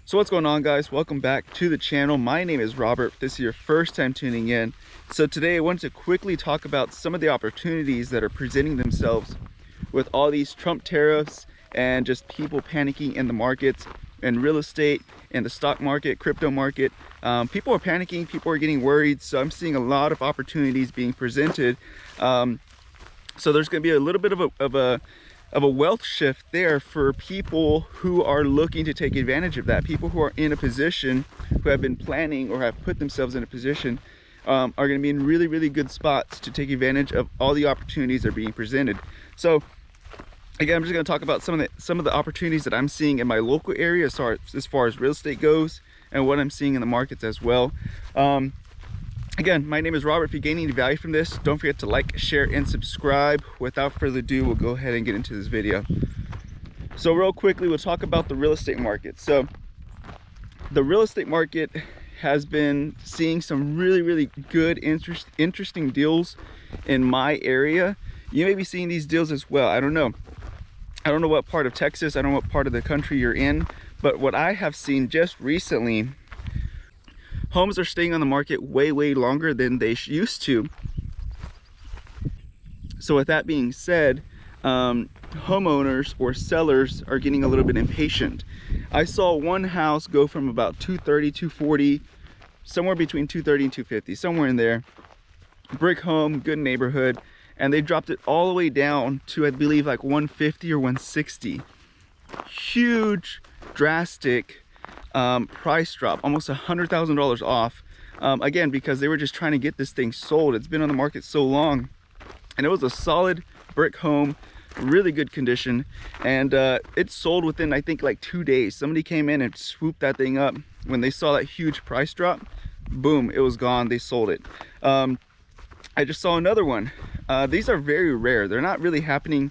So what's going on, guys? Welcome back to the channel. My name is Robert. If this is your first time tuning in. So today I wanted to quickly talk about some of the opportunities that are presenting themselves with all these Trump tariffs and just people panicking in the markets and real estate and the stock market, crypto market. People are panicking, people are getting worried. So I'm seeing a lot of opportunities being presented. So there's going to be a little bit of a wealth shift there for people who are looking to take advantage of that. People who are in a position, who have been planning or have put themselves in a position, are going to be in really good spots to take advantage of all the opportunities that are being presented. So again, I'm just going to talk about some of the opportunities that I'm seeing in my local area as far as real estate goes, and what I'm seeing in the markets as well. Again, my name is Robert. If you're gaining any value from this, don't forget to like, share, and subscribe. Without further ado, we'll go ahead and get into this video. So real quickly, we'll talk about the real estate market. So the real estate market has been seeing some really good, interesting deals in my area. You may be seeing these deals as well. I don't know what part of Texas, I don't know what part of the country you're in, but what I have seen just recently, homes are staying on the market way longer than they used to. So with that being said, homeowners or sellers are getting a little bit impatient. I saw one house go from about 230, 240, somewhere between 230 and 250, somewhere in there. Brick home, good neighborhood, and they dropped it all the way down to, I believe, like 150 or 160. Huge, drastic price drop, almost $100,000 off. Again, because they were just trying to get this thing sold. It's been on the market so long, and it was a solid brick home, really good condition, and it sold within, I think, like 2 days. Somebody came in and swooped that thing up. When they saw that huge price drop, boom, it was gone. They sold it. I just saw another one. These are very rare. They're not really happening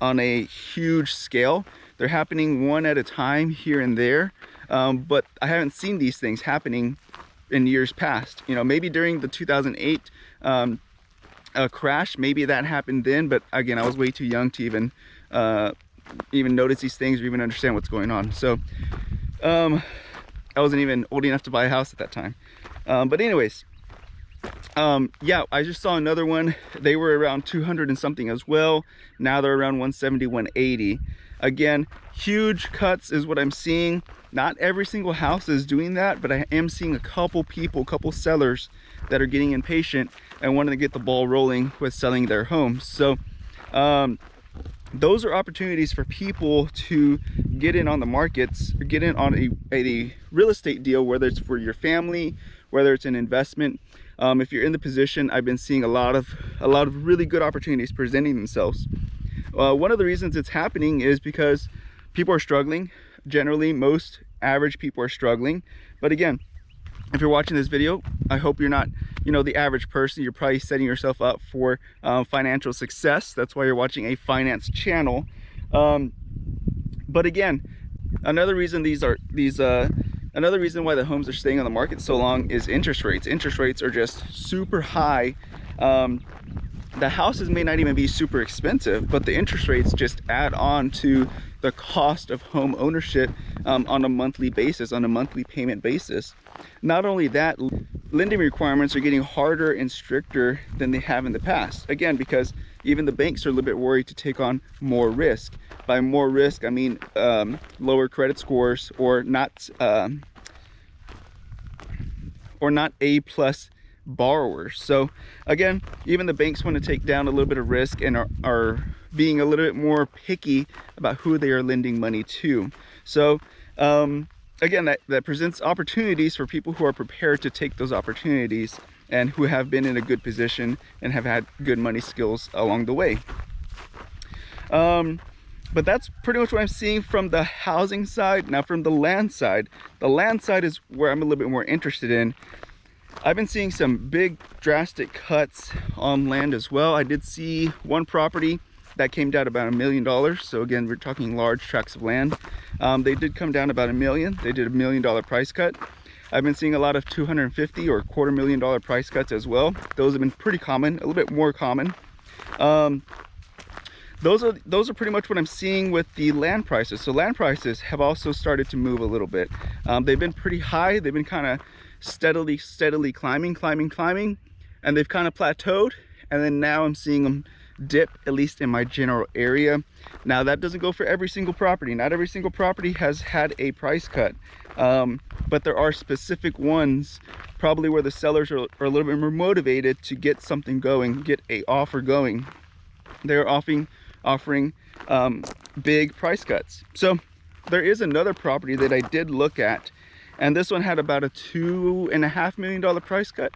on a huge scale. They're happening one at a time here and there. But I haven't seen these things happening in years past. You know, maybe during the 2008 crash, maybe that happened then. But again, I was way too young to even notice these things or even understand what's going on. So I wasn't even old enough to buy a house at that time. But anyways, yeah, I just saw another one. They were around 200 and something as well. Now they're around 170, 180. Again, huge cuts is what I'm seeing. Not every single house is doing that, but I am seeing a couple people, couple sellers that are getting impatient and wanting to get the ball rolling with selling their homes. So those are opportunities for people to get in on the markets, get in on a real estate deal, whether it's for your family, whether it's an investment. If you're in the position, I've been seeing a lot of really good opportunities presenting themselves. One of the reasons it's happening is because people are struggling. Generally, most average people are struggling. But again, if you're watching this video, I hope you're not, the average person. You're probably setting yourself up for financial success. That's why you're watching a finance channel. But again, another reason another reason why the homes are staying on the market so long is interest rates. Interest rates are just super high. The houses may not even be super expensive, but the interest rates just add on to the cost of home ownership on a monthly basis, on a monthly payment basis. Not only that, lending requirements are getting harder and stricter than they have in the past. Again, because even the banks are a little bit worried to take on more risk. By more risk, I mean lower credit scores or not A+ borrowers. So again, even the banks want to take down a little bit of risk and are being a little bit more picky about who they are lending money to. So again, that presents opportunities for people who are prepared to take those opportunities and who have been in a good position and have had good money skills along the way. But that's pretty much what I'm seeing from the housing side. Now from the land side is where I'm a little bit more interested in. I've been seeing some big drastic cuts on land as well. I did see one property that came down about $1 million. So again, we're talking large tracts of land. They did come down about $1 million. They did $1 million price cut. I've been seeing a lot of $250,000 or $250,000 price cuts as well. Those have been pretty common, a little bit more common. those are pretty much what I'm seeing with the land prices. So land prices have also started to move a little bit. They've been pretty high. They've been kind of steadily climbing, and they've kind of plateaued. And then now I'm seeing them dip, at least in my general area. Now that doesn't go for every single property. Not every single property has had a price cut, but there are specific ones probably where the sellers are a little bit more motivated to get something going, get a offer going. They're offering big price cuts. So there is another property that I did look at, and this one had about a $2.5 million price cut.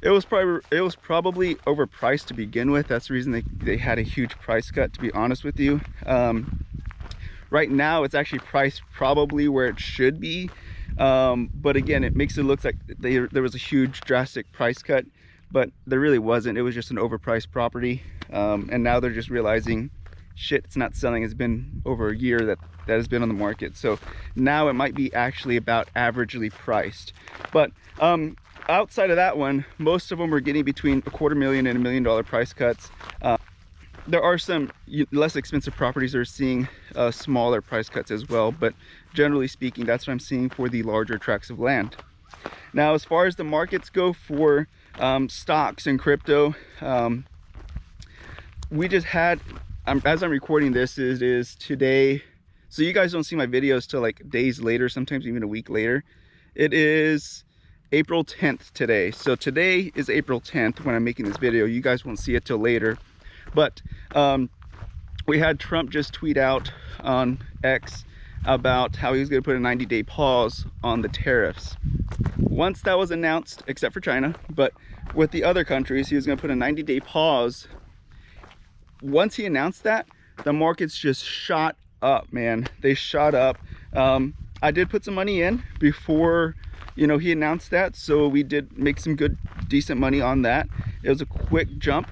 It was probably overpriced to begin with. That's the reason they had a huge price cut, to be honest with you. Right now it's actually priced probably where it should be, but again, it makes it look like there was a huge drastic price cut, but there really wasn't. It was just an overpriced property, and now they're just realizing, shit, it's not selling. It's been over a year that has been on the market, so now it might be actually about averagely priced. But outside of that one, most of them are getting between $250,000 and $1 million price cuts. There are some less expensive properties that are seeing smaller price cuts as well, but generally speaking, that's what I'm seeing for the larger tracts of land. Now, as far as the markets go for stocks and crypto, we just had, as I'm recording this, it is today, so you guys don't see my videos till like days later, sometimes even a week later. It is April 10th today. So today is April 10th when I'm making this video. You guys won't see it till later. But we had Trump just tweet out on X about how he was going to put a 90-day pause on the tariffs. Once that was announced, except for China, but with the other countries, he was going to put a 90-day pause. Once he announced that, the markets just shot up, man. They shot up. I did put some money in before, you know, he announced that, so we did make some good, decent money on that. It was a quick jump.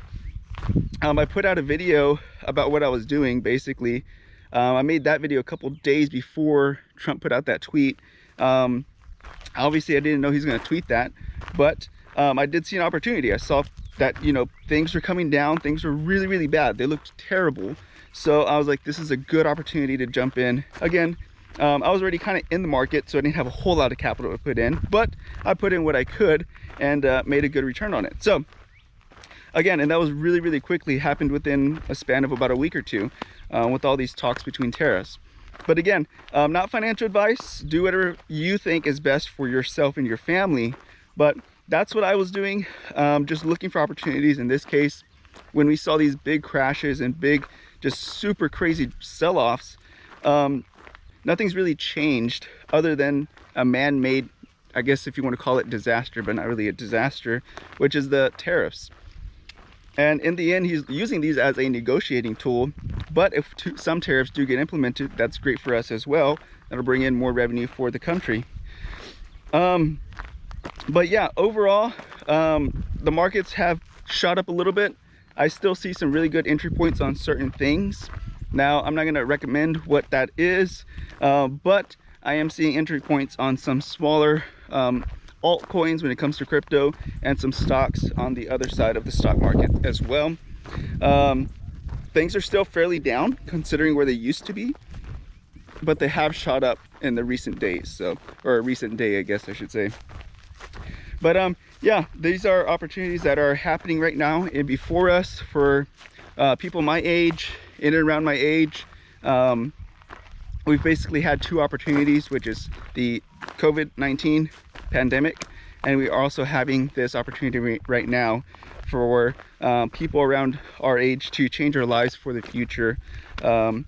I put out a video about what I was doing, basically. I made that video a couple days before Trump put out that tweet. Obviously, I didn't know he's going to tweet that, but I did see an opportunity. I saw that, you know, things were coming down. Things were really, really bad. They looked terrible. So I was like, this is a good opportunity to jump in. Again, I was already kind of in the market, so I didn't have a whole lot of capital to put in, but I put in what I could and made a good return on it. So again, and that was really, really quickly, happened within a span of about a week or two with all these talks between tariffs. But again, not financial advice. Do whatever you think is best for yourself and your family. But that's what I was doing, just looking for opportunities. In this case, when we saw these big crashes and big, just super crazy sell-offs, nothing's really changed other than a man-made, I guess if you want to call it disaster, but not really a disaster, which is the tariffs. And in the end, he's using these as a negotiating tool. But if some tariffs do get implemented, that's great for us as well. That'll bring in more revenue for the country. But yeah, overall, the markets have shot up a little bit. I still see some really good entry points on certain things. Now, I'm not going to recommend what that is, but I am seeing entry points on some smaller altcoins when it comes to crypto, and some stocks on the other side of the stock market as well. Things are still fairly down considering where they used to be, but they have shot up in the recent days, so, or a recent day, I guess I should say. But yeah, these are opportunities that are happening right now and before us for people my age, in and around my age. We've basically had two opportunities, which is the COVID-19 pandemic, and we are also having this opportunity right now for people around our age to change our lives for the future. Even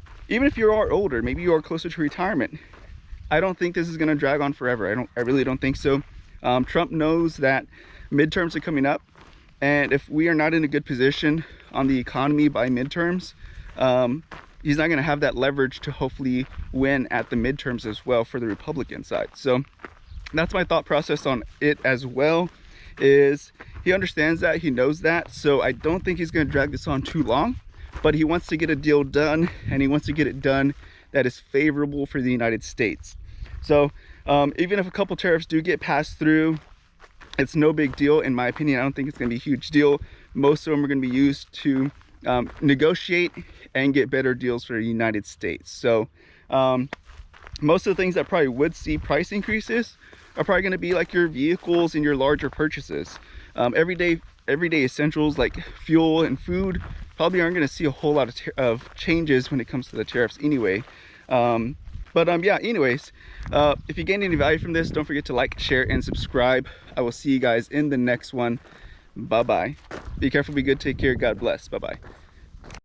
if you are older, maybe you are closer to retirement, I don't think this is going to drag on forever. I really don't think so. Trump knows that midterms are coming up, and if we are not in a good position on the economy by midterms, he's not going to have that leverage to hopefully win at the midterms as well for the Republican side. So that's my thought process on it as well, is he understands that, he knows that, so I don't think he's going to drag this on too long, but he wants to get a deal done, and he wants to get it done that is favorable for the United States. So even if a couple tariffs do get passed through, it's no big deal in my opinion. I don't think it's going to be a huge deal. Most of them are going to be used to negotiate and get better deals for the United States. So most of the things that probably would see price increases are probably going to be like your vehicles and your larger purchases. Everyday essentials like fuel and food probably aren't going to see a whole lot of changes when it comes to the tariffs anyway. Yeah, anyways, if you gained any value from this, don't forget to like, share, and subscribe. I will see you guys in the next one. Bye-bye. Be careful, be good, take care, God bless. Bye-bye.